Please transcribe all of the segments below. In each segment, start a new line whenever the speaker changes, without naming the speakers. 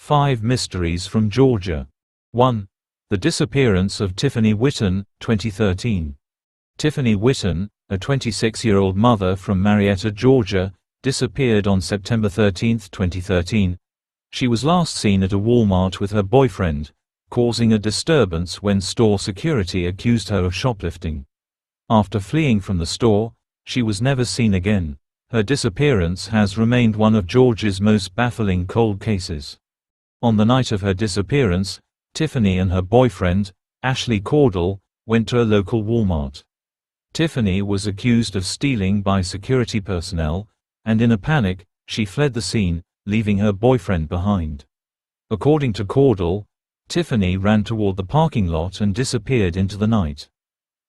5 Mysteries from Georgia. 1. The disappearance of Tiffany Whitton, 2013. Tiffany Whitton, a 26-year-old mother from Marietta, Georgia, disappeared on September 13, 2013. She was last seen at a Walmart with her boyfriend, causing a disturbance when store security accused her of shoplifting. After fleeing from the store, she was never seen again. Her disappearance has remained one of Georgia's most baffling cold cases. On the night of her disappearance, Tiffany and her boyfriend, Ashley Caudle, went to a local Walmart. Tiffany was accused of stealing by security personnel, and in a panic, she fled the scene, leaving her boyfriend behind. According to Caudle, Tiffany ran toward the parking lot and disappeared into the night.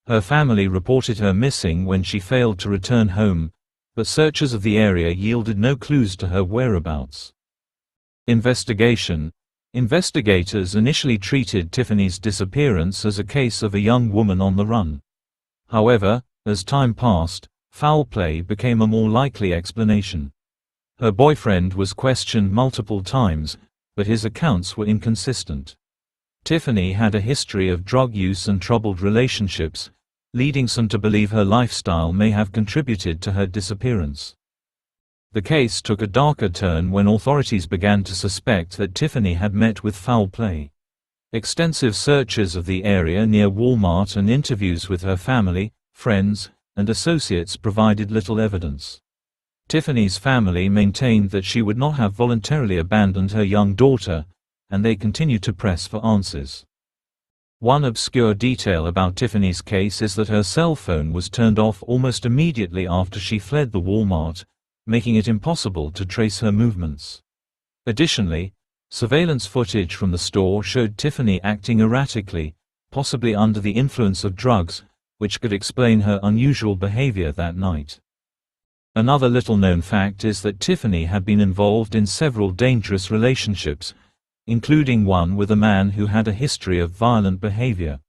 Her family reported her missing when she failed to return home, but searches of the area yielded no clues to her whereabouts. Investigation. Investigators initially treated Tiffany's disappearance as a case of a young woman on the run. However, as time passed, foul play became a more likely explanation. Her boyfriend was questioned multiple times, but his accounts were inconsistent. Tiffany had a history of drug use and troubled relationships, leading some to believe her lifestyle may have contributed to her disappearance. The case took a darker turn when authorities began to suspect that Tiffany had met with foul play. Extensive searches of the area near Walmart and interviews with her family, friends, and associates provided little evidence. Tiffany's family maintained that she would not have voluntarily abandoned her young daughter, and they continued to press for answers. One obscure detail about Tiffany's case is that her cell phone was turned off almost immediately after she fled the Walmart, making it impossible to trace her movements. Additionally, surveillance footage from the store showed Tiffany acting erratically, possibly under the influence of drugs, which could explain her unusual behavior that night. Another little-known fact is that Tiffany had been involved in several dangerous relationships, including one with a man who had a history of violent behavior.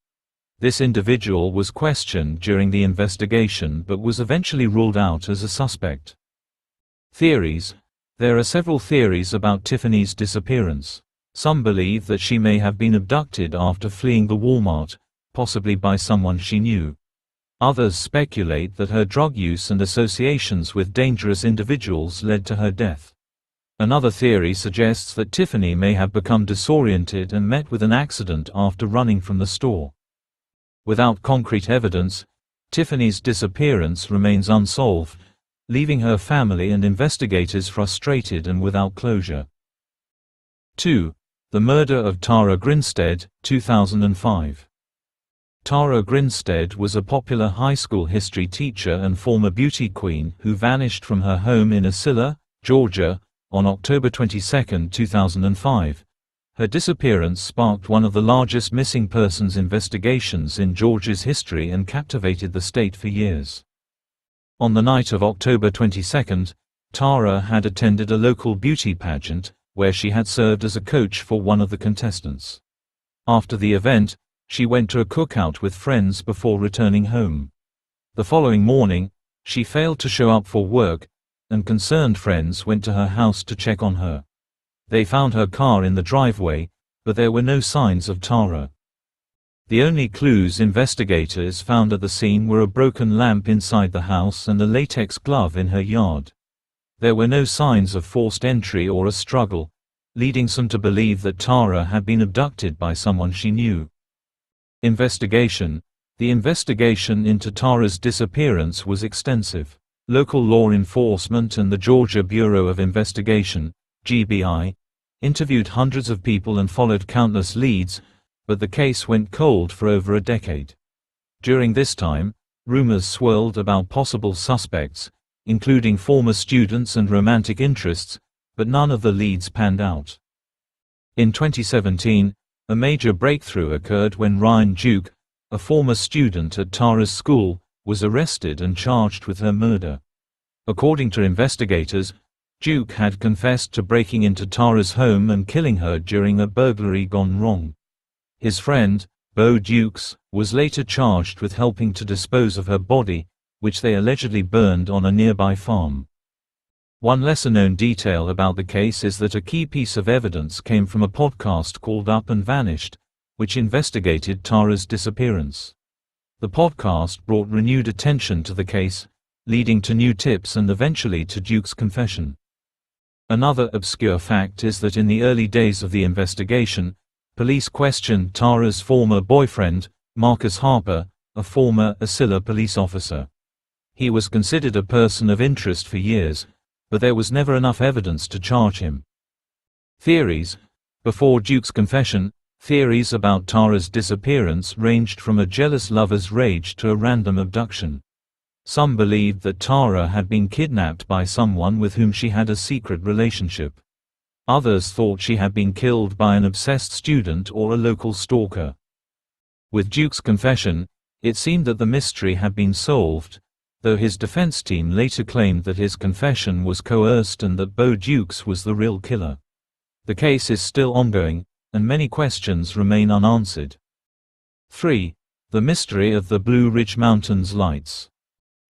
This individual was questioned during the investigation but was eventually ruled out as a suspect. Theories. There are several theories about Tiffany's disappearance. Some believe that she may have been abducted after fleeing the Walmart, possibly by someone she knew. Others speculate that her drug use and associations with dangerous individuals led to her death. Another theory suggests that Tiffany may have become disoriented and met with an accident after running from the store. Without concrete evidence, Tiffany's disappearance remains unsolved, leaving her family and investigators frustrated and without closure. 2. The murder of Tara Grinstead, 2005. Tara Grinstead was a popular high school history teacher and former beauty queen who vanished from her home in Ocilla, Georgia, on October 22, 2005. Her disappearance sparked one of the largest missing persons investigations in Georgia's history and captivated the state for years. On the night of October 22, Tara had attended a local beauty pageant, where she had served as a coach for one of the contestants. After the event, she went to a cookout with friends before returning home. The following morning, she failed to show up for work, and concerned friends went to her house to check on her. They found her car in the driveway, but there were no signs of Tara. The only clues investigators found at the scene were a broken lamp inside the house and a latex glove in her yard. There were no signs of forced entry or a struggle, leading some to believe that Tara had been abducted by someone she knew. Investigation. The investigation into Tara's disappearance was extensive. Local law enforcement and the Georgia Bureau of Investigation, GBI, interviewed hundreds of people and followed countless leads, but the case went cold for over a decade. During this time, rumors swirled about possible suspects, including former students and romantic interests, but none of the leads panned out. In 2017, a major breakthrough occurred when Ryan Duke, a former student at Tara's school, was arrested and charged with her murder. According to investigators, Duke had confessed to breaking into Tara's home and killing her during a burglary gone wrong. His friend, Bo Dukes, was later charged with helping to dispose of her body, which they allegedly burned on a nearby farm. One lesser-known detail about the case is that a key piece of evidence came from a podcast called Up and Vanished, which investigated Tara's disappearance. The podcast brought renewed attention to the case, leading to new tips and eventually to Duke's confession. Another obscure fact is that in the early days of the investigation, police questioned Tara's former boyfriend, Marcus Harper, a former Ocilla police officer. He was considered a person of interest for years, but there was never enough evidence to charge him. Theories. Before Duke's confession, theories about Tara's disappearance ranged from a jealous lover's rage to a random abduction. Some believed that Tara had been kidnapped by someone with whom she had a secret relationship. Others thought she had been killed by an obsessed student or a local stalker. With Duke's confession, it seemed that the mystery had been solved, though his defense team later claimed that his confession was coerced and that Bo Dukes was the real killer. The case is still ongoing, and many questions remain unanswered. 3. The mystery of the Blue Ridge Mountains lights.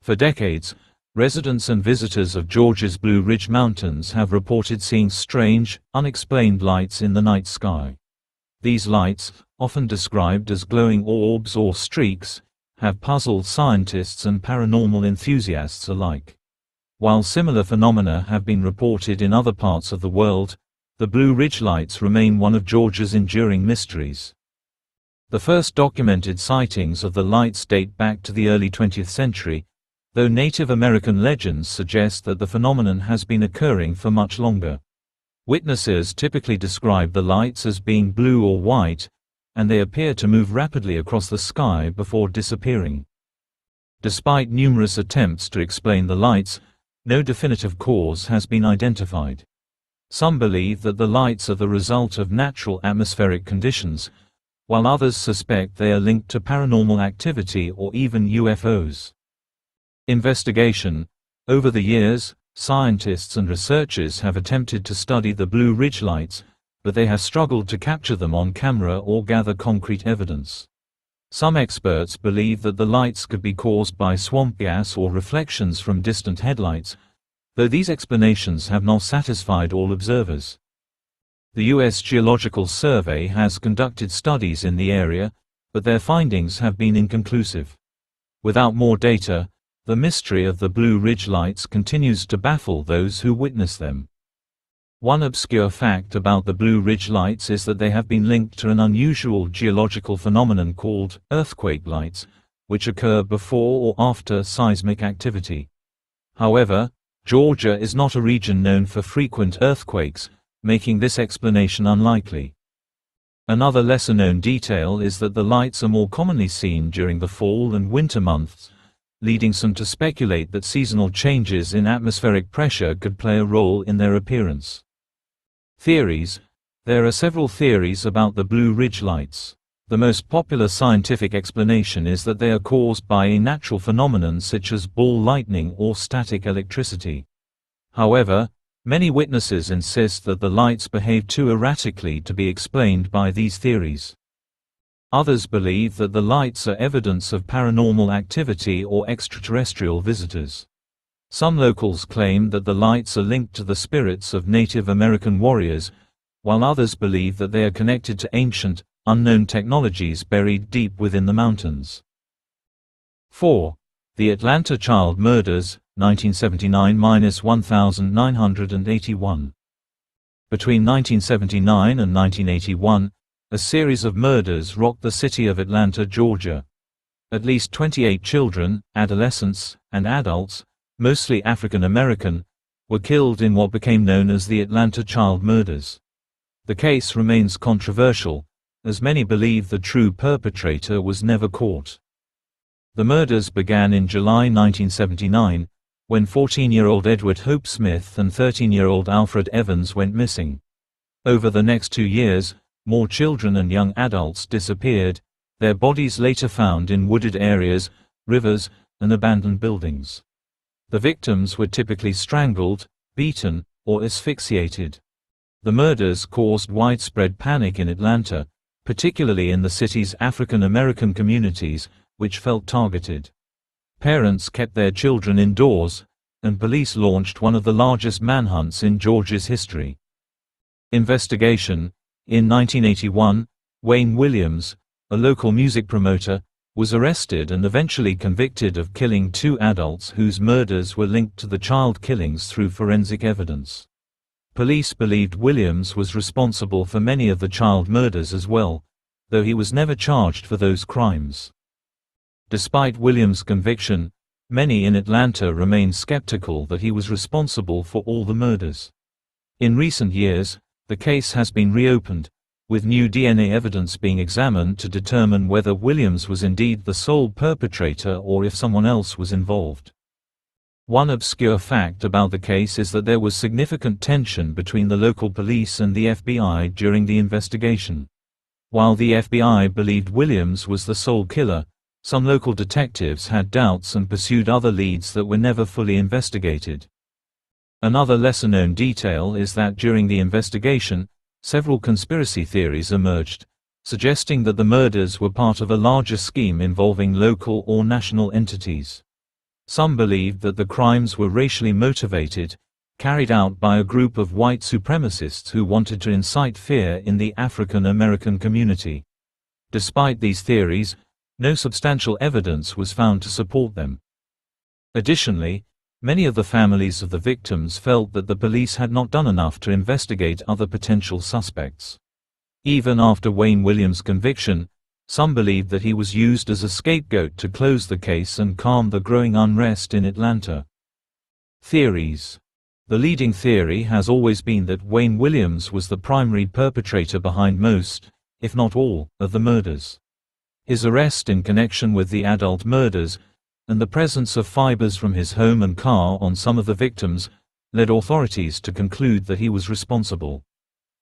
For decades, residents and visitors of Georgia's Blue Ridge Mountains have reported seeing strange, unexplained lights in the night sky. These lights, often described as glowing orbs or streaks, have puzzled scientists and paranormal enthusiasts alike. While similar phenomena have been reported in other parts of the world, the Blue Ridge lights remain one of Georgia's enduring mysteries. The first documented sightings of the lights date back to the early 20th century, though Native American legends suggest that the phenomenon has been occurring for much longer. Witnesses typically describe the lights as being blue or white, and they appear to move rapidly across the sky before disappearing. Despite numerous attempts to explain the lights, no definitive cause has been identified. Some believe that the lights are the result of natural atmospheric conditions, while others suspect they are linked to paranormal activity or even UFOs. Investigation. Over the years, scientists and researchers have attempted to study the Blue Ridge lights, but they have struggled to capture them on camera or gather concrete evidence. Some experts believe that the lights could be caused by swamp gas or reflections from distant headlights, though these explanations have not satisfied all observers. The U.S. Geological Survey has conducted studies in the area, but their findings have been inconclusive. Without more data, the mystery of the Blue Ridge lights continues to baffle those who witness them. One obscure fact about the Blue Ridge lights is that they have been linked to an unusual geological phenomenon called earthquake lights, which occur before or after seismic activity. However, Georgia is not a region known for frequent earthquakes, making this explanation unlikely. Another lesser-known detail is that the lights are more commonly seen during the fall and winter months, leading some to speculate that seasonal changes in atmospheric pressure could play a role in their appearance. Theories. There are several theories about the Blue Ridge lights. The most popular scientific explanation is that they are caused by a natural phenomenon such as ball lightning or static electricity. However, many witnesses insist that the lights behave too erratically to be explained by these theories. Others believe that the lights are evidence of paranormal activity or extraterrestrial visitors. Some locals claim that the lights are linked to the spirits of Native American warriors, while others believe that they are connected to ancient, unknown technologies buried deep within the mountains. 4. The Atlanta Child Murders, 1979–1981. Between 1979 and 1981, a series of murders rocked the city of Atlanta, Georgia. At least 28 children, adolescents, and adults, mostly African American, were killed in what became known as the Atlanta Child Murders. The case remains controversial, as many believe the true perpetrator was never caught. The murders began in July 1979, when 14-year-old Edward Hope Smith and 13-year-old Alfred Evans went missing. Over the next 2 years, more children and young adults disappeared, their bodies later found in wooded areas, rivers, and abandoned buildings. The victims were typically strangled, beaten, or asphyxiated. The murders caused widespread panic in Atlanta, particularly in the city's African American communities, which felt targeted. Parents kept their children indoors, and police launched one of the largest manhunts in Georgia's history. Investigation. In 1981, Wayne Williams, a local music promoter, was arrested and eventually convicted of killing two adults whose murders were linked to the child killings through forensic evidence. Police believed Williams was responsible for many of the child murders as well, though he was never charged for those crimes. Despite Williams' conviction, many in Atlanta remain skeptical that he was responsible for all the murders. In recent years, the case has been reopened, with new DNA evidence being examined to determine whether Williams was indeed the sole perpetrator or if someone else was involved. One obscure fact about the case is that there was significant tension between the local police and the FBI during the investigation. While the FBI believed Williams was the sole killer, some local detectives had doubts and pursued other leads that were never fully investigated. Another lesser-known detail is that during the investigation, several conspiracy theories emerged, suggesting that the murders were part of a larger scheme involving local or national entities. Some believed that the crimes were racially motivated, carried out by a group of white supremacists who wanted to incite fear in the African American community. Despite these theories, no substantial evidence was found to support them. Additionally, many of the families of the victims felt that the police had not done enough to investigate other potential suspects. Even after Wayne Williams' conviction, some believed that he was used as a scapegoat to close the case and calm the growing unrest in Atlanta. Theories. The leading theory has always been that Wayne Williams was the primary perpetrator behind most, if not all, of the murders. His arrest in connection with the adult murders, and the presence of fibers from his home and car on some of the victims, led authorities to conclude that he was responsible.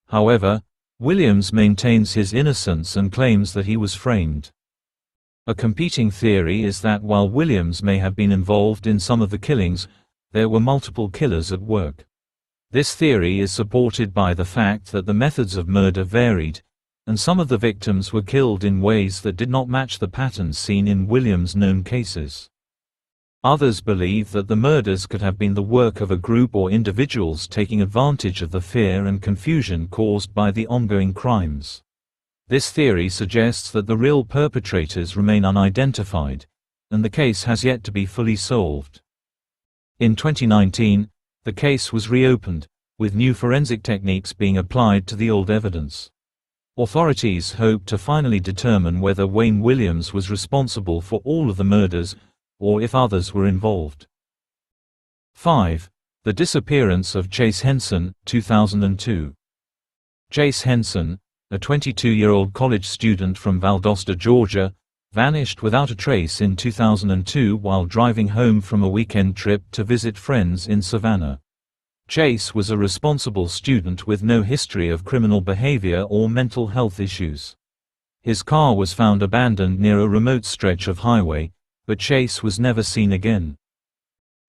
However, Williams maintains his innocence and claims that he was framed. A competing theory is that while Williams may have been involved in some of the killings, there were multiple killers at work. This theory is supported by the fact that the methods of murder varied, and some of the victims were killed in ways that did not match the patterns seen in Williams' known cases. Others believe that the murders could have been the work of a group or individuals taking advantage of the fear and confusion caused by the ongoing crimes. This theory suggests that the real perpetrators remain unidentified, and the case has yet to be fully solved. In 2019, the case was reopened, with new forensic techniques being applied to the old evidence. Authorities hope to finally determine whether Wayne Williams was responsible for all of the murders, or if others were involved. 5. The disappearance of Chase Henson, 2002. Chase Henson, a 22-year-old college student from Valdosta, Georgia, vanished without a trace in 2002 while driving home from a weekend trip to visit friends in Savannah. Chase was a responsible student with no history of criminal behavior or mental health issues. His car was found abandoned near a remote stretch of highway, but Chase was never seen again.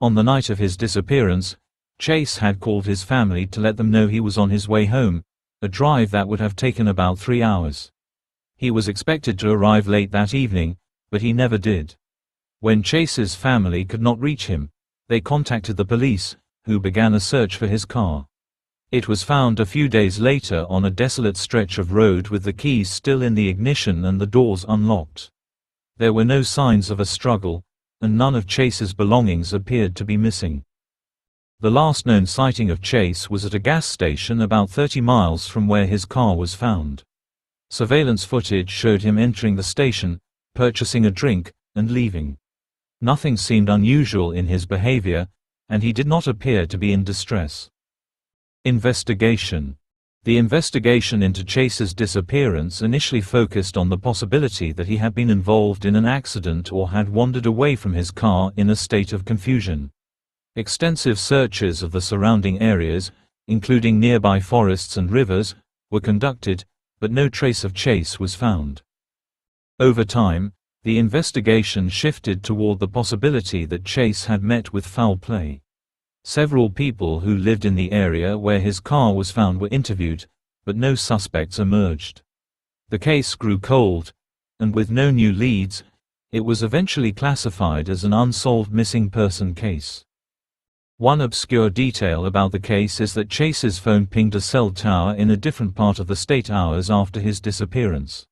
On the night of his disappearance, Chase had called his family to let them know he was on his way home, a drive that would have taken about 3 hours. He was expected to arrive late that evening, but he never did. When Chase's family could not reach him, they contacted the police, who began a search for his car. It was found a few days later on a desolate stretch of road with the keys still in the ignition and the doors unlocked. There were no signs of a struggle, and none of Chase's belongings appeared to be missing. The last known sighting of Chase was at a gas station about 30 miles from where his car was found. Surveillance footage showed him entering the station, purchasing a drink, and leaving. Nothing seemed unusual in his behavior, and he did not appear to be in distress. Investigation. The investigation into Chase's disappearance initially focused on the possibility that he had been involved in an accident or had wandered away from his car in a state of confusion. Extensive searches of the surrounding areas, including nearby forests and rivers, were conducted, but no trace of Chase was found. Over time, the investigation shifted toward the possibility that Chase had met with foul play. Several people who lived in the area where his car was found were interviewed, but no suspects emerged. The case grew cold, and with no new leads, it was eventually classified as an unsolved missing person case. One obscure detail about the case is that Chase's phone pinged a cell tower in a different part of the state hours after his disappearance.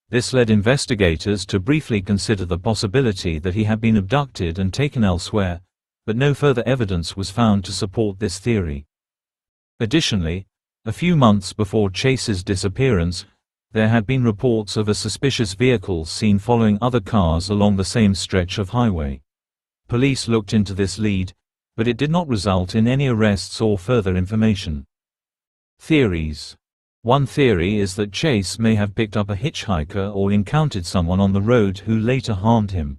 This led investigators to briefly consider the possibility that he had been abducted and taken elsewhere, but no further evidence was found to support this theory. Additionally, a few months before Chase's disappearance, there had been reports of a suspicious vehicle seen following other cars along the same stretch of highway. Police looked into this lead, but it did not result in any arrests or further information. Theories. One theory is that Chase may have picked up a hitchhiker or encountered someone on the road who later harmed him.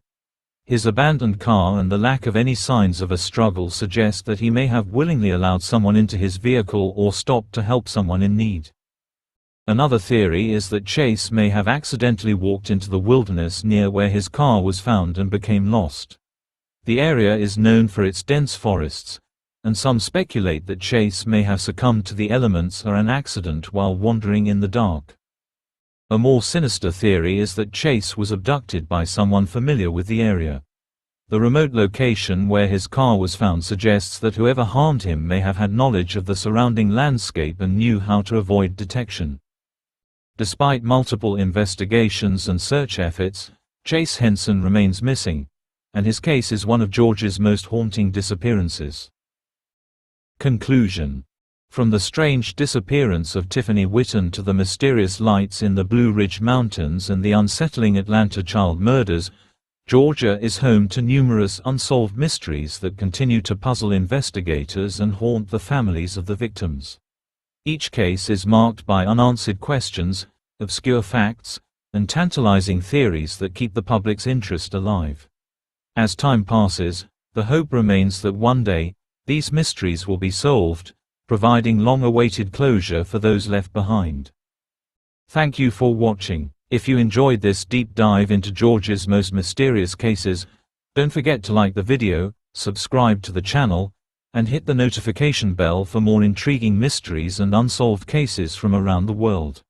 His abandoned car and the lack of any signs of a struggle suggest that he may have willingly allowed someone into his vehicle or stopped to help someone in need. Another theory is that Chase may have accidentally walked into the wilderness near where his car was found and became lost. The area is known for its dense forests, and some speculate that Chase may have succumbed to the elements or an accident while wandering in the dark. A more sinister theory is that Chase was abducted by someone familiar with the area. The remote location where his car was found suggests that whoever harmed him may have had knowledge of the surrounding landscape and knew how to avoid detection. Despite multiple investigations and search efforts, Chase Henson remains missing, and his case is one of Georgia's most haunting disappearances. Conclusion. From the strange disappearance of Tiffany Whitton to the mysterious lights in the Blue Ridge Mountains and the unsettling Atlanta child murders, Georgia is home to numerous unsolved mysteries that continue to puzzle investigators and haunt the families of the victims. Each case is marked by unanswered questions, obscure facts, and tantalizing theories that keep the public's interest alive. As time passes, the hope remains that one day, these mysteries will be solved, providing long-awaited closure for those left behind. Thank you for watching. If you enjoyed this deep dive into Georgia's most mysterious cases, don't forget to like the video, subscribe to the channel, and hit the notification bell for more intriguing mysteries and unsolved cases from around the world.